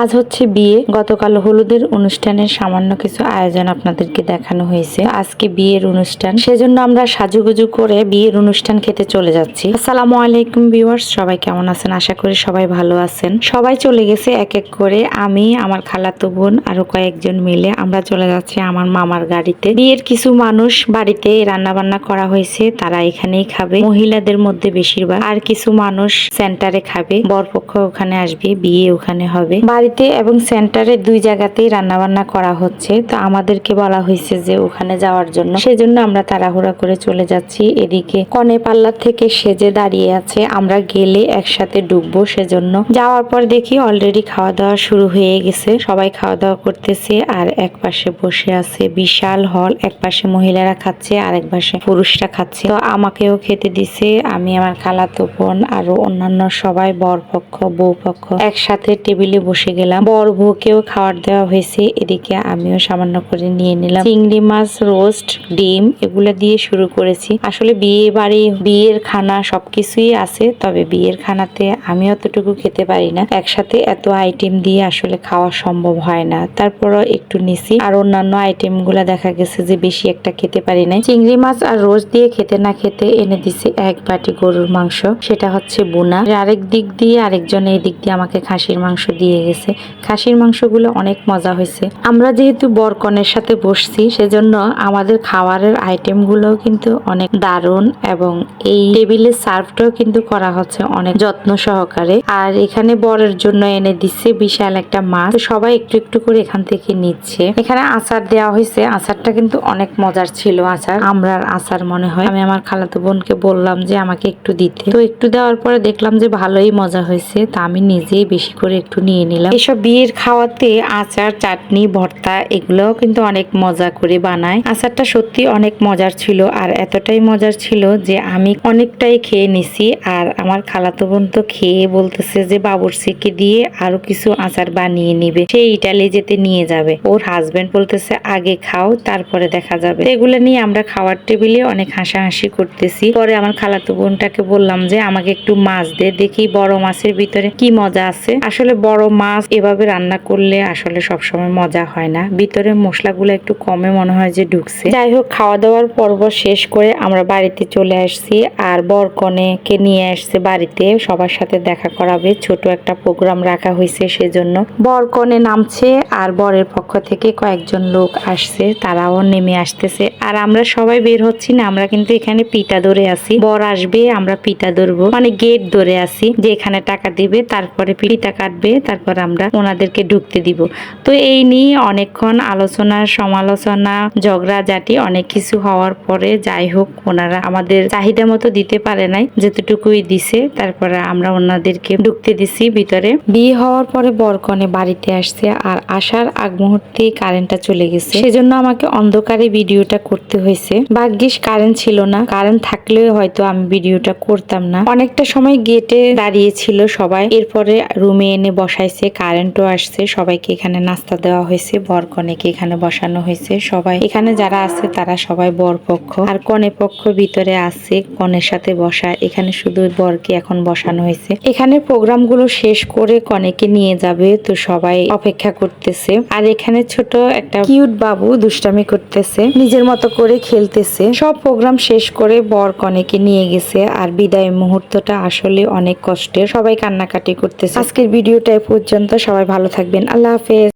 আজ হচ্ছে বিয়ে। গতকাল হলুদের অনুষ্ঠানের সামান্য কিছু আয়োজন আপনাদেরকে দেখানো হয়েছে। আজকে বিয়ের অনুষ্ঠান, সেজন্য আমরা সাজুগুজু করে বিয়ের অনুষ্ঠান খেতে চলে যাচ্ছি। আসসালামু আলাইকুম ভিউয়ার্স, সবাই কেমন আছেন? আশা করি সবাই ভালো আছেন। সবাই চলে গেছে এক এক করে। আমি, আমার খালাতো বোন আরো কয়েকজন মিলে আমরা চলে যাচ্ছি আমার মামার গাড়িতে। বিয়ের কিছু মানুষ বাড়িতে রান্না বান্না করা হয়েছে, তারা এখানেই খাবে, মহিলাদের মধ্যে বেশিরভাগ। আর কিছু মানুষ সেন্টারে খাবে, বরপক্ষ ওখানে আসবে, বিয়ে ওখানে হবে। বাড়িতে এবং সেন্টারে দুই জায়গাতেই রান্না বান্না করা হচ্ছে। তো আমাদেরকে বলা হয়েছে যে ওখানে যাওয়ার জন্য, সেজন্য আমরা তাড়াহুড়া করে চলে যাচ্ছি। এদিকে কনে পার্লার থেকে সেজে দাঁড়িয়ে আছে, আমরা গেলে একসাথে ডুববো, সেজন্য যাওয়ার পর দেখি অলরেডি খাওয়া দাওয়া শুরু হয়ে গেছে। সবাই খাওয়া দাওয়া করতেছে আর এক পাশে বসে আছে বিশাল হল। এক পাশে মহিলারা খাচ্ছে আর এক পাশে পুরুষরা খাচ্ছে। তো আমাকেও খেতে দিছে। আমি, আমার খালাতো বোন আরো অন্যান্য সবাই, বর পক্ষ বউ পক্ষ একসাথে টেবিলে বসে গেলাম। বর বউকেও খাবার দেওয়া হয়েছে। এদিকে আমিও সামান্য করে নিয়ে নিলাম। চিংড়ি মাছ, রোস্ট, ডিম এগুলো দিয়ে শুরু করেছি। আসলে বিয়ে বাড়ি, বিয়ের খানা সবকিছুই আছে, তবে বিয়ের খানাতে আমি অতটুকু খেতে পারি না। একসাথে এত আইটেম দিয়ে আসলে খাওয়া সম্ভব হয় না, তারপরও একটু নিছি। আর অন্যান্য আইটেম গুলা দেখা গেছে যে বেশি একটা খেতে পারি নাই। চিংড়ি মাছ আর রোস্ট দিয়ে খেতে না খেতে এনে দিছি এক বাটি গরুর মাংস, সেটা হচ্ছে বোনা। আরেক দিক দিয়ে আরেকজন এই দিক দিয়ে আমাকে খাসির মাংস দিয়ে গেছে। খাসির মাংসগুলো অনেক মজা হয়েছে। আমরা যেহেতু বরকনের সাথে বসছি, সেজন্য আমাদের খাবারের আইটেম গুলো কিন্তু অনেক দারুণ এবং এই টেবিলে সার্ভটাও কিন্তু করা হচ্ছে অনেক যত্ন সহকারে। আর এখানে বরের জন্য এনে দিচ্ছে বিশাল একটা মাছ। সবাই একটু একটু করে এখান থেকে নিচ্ছে। এখানে আচার দেওয়া হয়েছে, আচারটা কিন্তু অনেক মজার ছিল। আচার আমরার আচার মনে হয়। আমি আমার খালাতো বোনকে বললাম যে আমাকে একটু দিতে, তো একটু দেওয়ার পরে দেখলাম যে ভালোই মজা হয়েছে। তা আমি নিজেই বেশি করে একটু নিয়ে নিলাম। এসব বিয়ের খাওয়াতে আচার, চাটনি, ভর্তা এগুলোও কিন্তু অনেক মজা করে বানায়। আচারটা সত্যি অনেক মজার ছিল, আর এতটাই মজার ছিল যে আমি অনেকটাই খেয়ে নিছি। আর আমার খালাতো বোন তো খেয়ে বলতেছে যে বাবুর্চিকে দিয়ে আরো কিছু আচার বানিয়ে নিবে, সে ইটালি যেতে নিয়ে যাবে। ওর হাজবেন্ড বলতেছে আগে খাও, তারপরে দেখা যাবে। এগুলো নিয়ে আমরা খাওয়ার টেবিলে অনেক হাসাহাসি করতেছি। পরে আমার খালাতো বোনটাকে বললাম যে আমাকে একটু মাছ দে, দেখি বড় মাছের ভিতরে কি মজা আছে। আসলে বড় মাছ এভাবে রান্না করলে আসলে সবসময় মজা হয় না, ভিতরে মশলাগুলো একটু কমে মনে হয় যে ঢুকছে। যাই হোক, খাওয়া দাওয়ার পর্ব শেষ করে আমরা বাড়িতে চলে আসছি। আর বর কনেকে নিয়ে আসছে বাড়িতে, সবার সাথে দেখা করাবে। ছোট একটা প্রোগ্রাম রাখা হয়েছে, সেজন্য বর কনে নামছে আর বরের পক্ষ থেকে কয়েকজন লোক আসছে, তারাও নেমে আসতেছে। আর আমরা সবাই বের হচ্ছি না, আমরা কিন্তু এখানে পিটা ধরে আছি। বর আসবে, আমরা পিটা ধরবো, মানে গেট ধরে আছি যে এখানে টাকা দিবে, তারপরে পিটা কাটবে, তারপর আমরা ওনাদেরকে ঢুকতে দিব। তো এই নিয়ে অনেকক্ষণ আলোচনা সমালোচনা ঝগড়াঝাটি অনেক কিছু হওয়ার পরে যাই হোক ওনারা আমাদের চাহিদা মতো দিতে পারে নাই, যেতটুকুই দিছে। তারপরে আমরা ওনাদেরকে ঢুকতে দিছি ভিতরে। বিয়ে হওয়ার পরে বরকনে বাড়িতে আসছে, আর আসার আগ মুহূর্তে কারেন্টটা চলে গেছে, সেজন্য আমাকে অন্ধকারে ভিডিওটা করতে হয়েছে। ভাগ্যিস কারেন্ট ছিল না, কারেন্ট থাকলেও হয়তো আমি ভিডিওটা করতাম না। অনেকটা সময় গেটে দাঁড়িয়ে ছিল সবাই, এরপরে রুমে এনে বসাইছে, কারেন্টও আসছে। সবাইকে এখানে নাস্তা দেওয়া হয়েছে, বর কনেকে এখানে বসানো হয়েছে। সবাই এখানে যারা আছে তারা সবাই বর পক্ষ, আর কনে পক্ষ ভিতরে আছে কনের সাথে বসা। এখানে শুধু বরকে এখন বসানো হয়েছে। এখানে প্রোগ্রাম গুলো শেষ করে কনেকে নিয়ে যাবে, তো সবাই অপেক্ষা করতেছে। আর এখানে ছোট একটা কিউট বাবু দুষ্টামি করতেছে, নিজের মতো করে খেলতেছে। সব প্রোগ্রাম শেষ করে বর কনেকে নিয়ে গেছে, আর বিদায় মুহূর্তটা আসলে অনেক কষ্টের। সবাই কান্নাকাটি করতেছে। আজকের ভিডিওটা এ পর্যন্ত, সবাই ভালো থাকবেন, আল্লাহ হাফেজ।